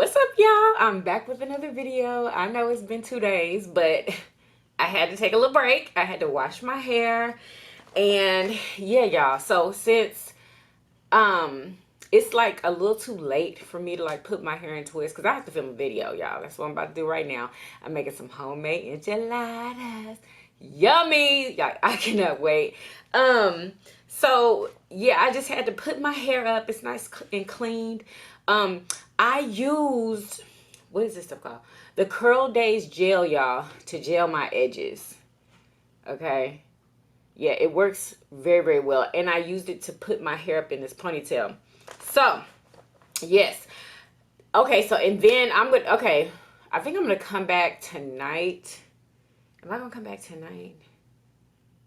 What's up, y'all? I'm back with another video. I know it's been 2 days, but I had to take a little break. I had to wash my hair. And yeah, y'all. So since it's like a little too late for me to like put my hair in twists, because I have to film a video, y'all. That's what I'm about to do right now. I'm making some homemade enchiladas. Yummy. Y'all, I cannot wait. So yeah, I just had to put my hair up. It's nice and cleaned. I used, what is this stuff called? The Curl Days gel, y'all, to gel my edges. Okay. Yeah, it works very, very well. And I used it to put my hair up in this ponytail. So, yes. Okay, so, and then I'm going to, okay, I think I'm going to come back tonight. Am I going to come back tonight?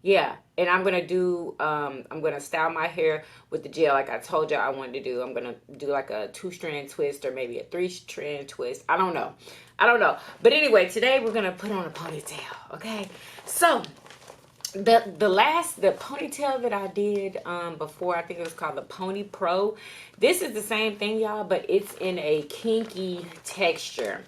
Yeah, and I'm going to do, I'm going to style my hair with the gel like I told you I wanted to do. I'm going to do like a 2-strand twist or maybe a 3-strand twist. I don't know. But anyway, today we're going to put on a ponytail, okay? So, the ponytail that I did before, I think it was called the Pony Pro. This is the same thing, y'all, but it's in a kinky texture.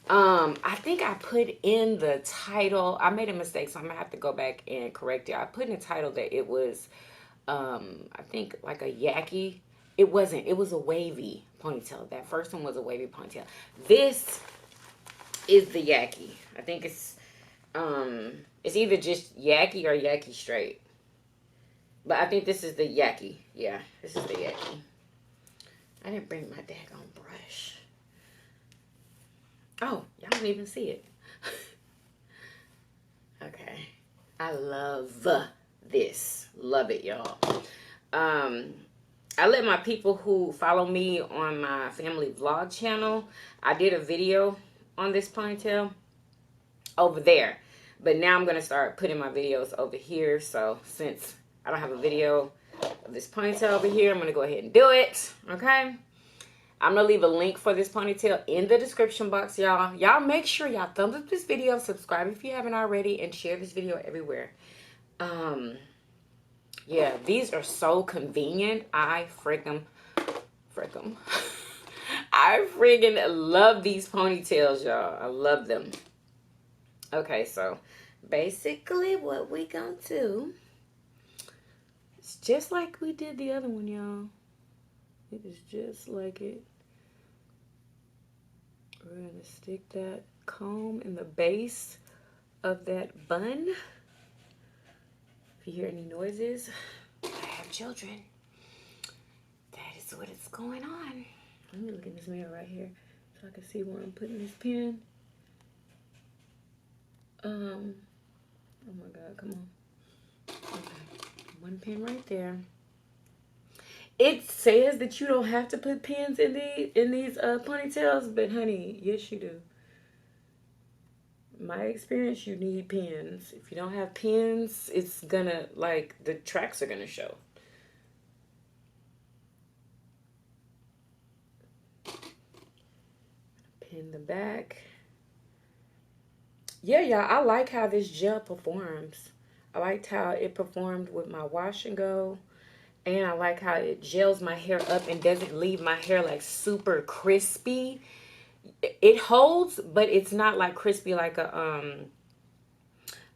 I think I put in the title, I made a mistake, so I'm gonna have to go back and correct it. I put in the title that it was, I think like a Yaki. It wasn't, it was a wavy ponytail. That first one was a wavy ponytail. This is the Yaki. I think it's either just Yaki or Yaki straight. But I think this is the Yaki. Yeah, this is the Yaki. I didn't bring my daggone brush. Oh, y'all don't even see it. Okay. I love this. Love it, y'all. I let my people who follow me on my family vlog channel, I did a video on this ponytail over there. But now I'm going to start putting my videos over here. So since I don't have a video of this ponytail over here, I'm going to go ahead and do it. Okay. I'm going to leave a link for this ponytail in the description box, y'all. Y'all make sure y'all thumbs up this video, subscribe if you haven't already, and share this video everywhere. Yeah, these are so convenient. I friggin' I friggin' love these ponytails, y'all. I love them. Okay, so basically what we gonna do is just like we did the other one, y'all. It is just like it. We're going to stick that comb in the base of that bun. If you hear any noises, I have children. That is what is going on. Let me look in this mirror right here so I can see where I'm putting this pin. Oh my God, come on. Okay, one pin right there. It says that you don't have to put pins in these ponytails, but honey, yes you do. My experience, you need pins. If you don't have pins, it's gonna, like, the tracks are gonna show. Pin the back. Yeah, y'all, I like how this gel performs. I liked how it performed with my wash and go. And I like how it gels my hair up and doesn't leave my hair like super crispy. It holds, but it's not like crispy like a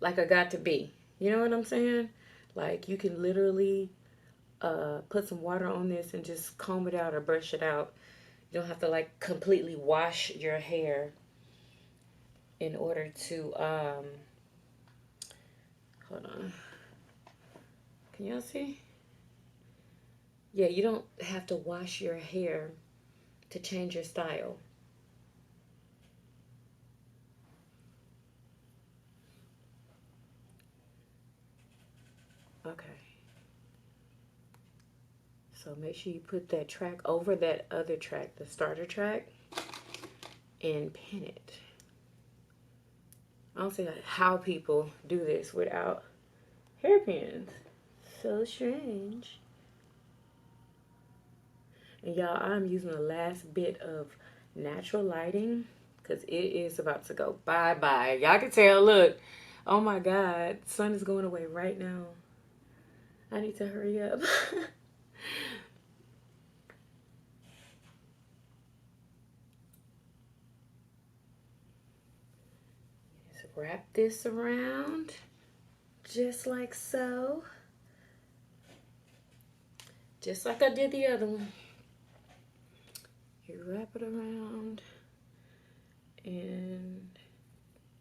got to be. You know what I'm saying? Like you can literally put some water on this and just comb it out or brush it out. You don't have to like completely wash your hair in order to hold on. Can y'all see? Yeah, you don't have to wash your hair to change your style. Okay. So make sure you put that track over that other track, the starter track, and pin it. I don't see how people do this without hairpins. So strange. And y'all, I'm using the last bit of natural lighting because it is about to go bye-bye. Y'all can tell, look. Oh my God, sun is going away right now. I need to hurry up. wrap this around just like so. Just like I did the other one. You wrap it around and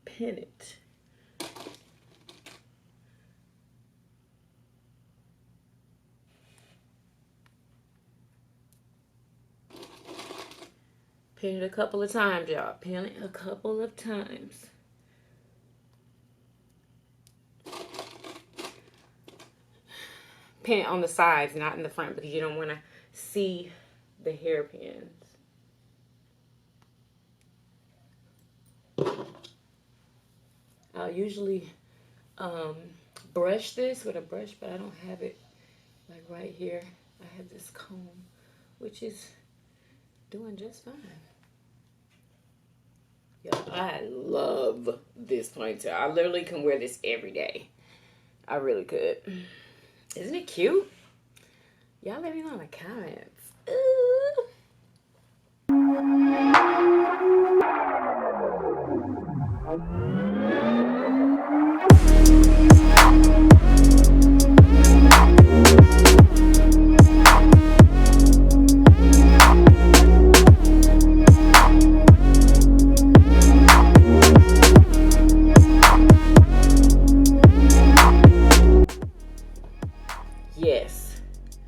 pin it. Pin it a couple of times, y'all. Pin it a couple of times. Pin it on the sides, not in the front, because you don't want to see the hairpins. I'll usually brush this with a brush, but I don't have it like right here. I have this comb, which is doing just fine. Yo, I love this ponytail. I literally can wear this every day. I really could. Isn't it cute? Y'all let me know in the comments. Ooh. Yes,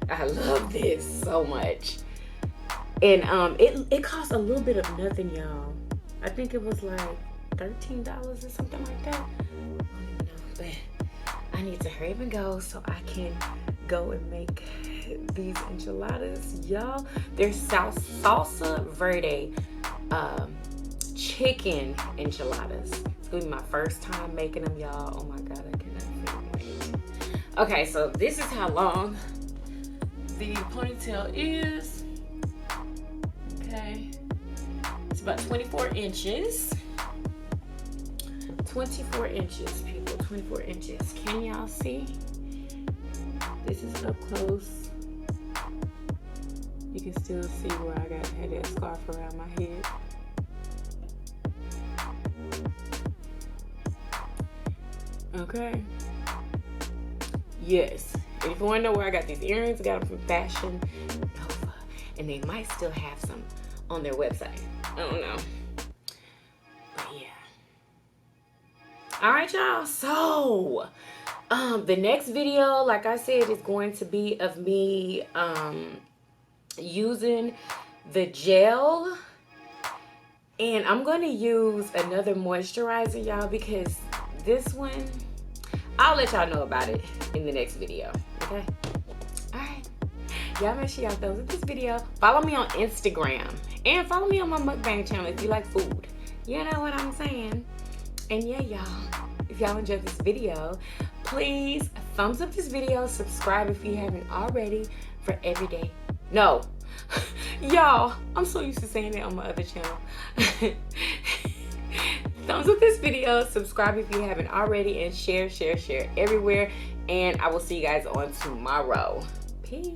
I love this so much. And it costs a little bit of nothing, y'all. I think it was like $13 or something like that. I don't even know, but I need to hurry up and go so I can go and make these enchiladas, y'all. They're salsa verde chicken enchiladas. It's gonna be my first time making them, y'all. Oh my god, I cannot wait. Okay, so this is how long the ponytail is. Okay, it's about 24 inches. 24 inches, people, 24 inches. Can y'all see? This is up close. You can still see where I had that scarf around my head. Okay. Yes. And if you want to know where I got these earrings, I got them from Fashion Nova. And they might still have some on their website. I don't know. But yeah. Alright, y'all. So, the next video, like I said, is going to be of me using the gel. And I'm going to use another moisturizer, y'all, because this one, I'll let y'all know about it in the next video, okay? All right. Y'all make sure y'all thumbs up this video. Follow me on Instagram. And follow me on my mukbang channel if you like food. You know what I'm saying? And yeah, y'all, if y'all enjoyed this video, please thumbs up this video. Subscribe if you haven't already for everyday. No. Y'all, I'm so used to saying it on my other channel. Thumbs up this video, subscribe if you haven't already, and share everywhere. And I will see you guys on tomorrow. Peace.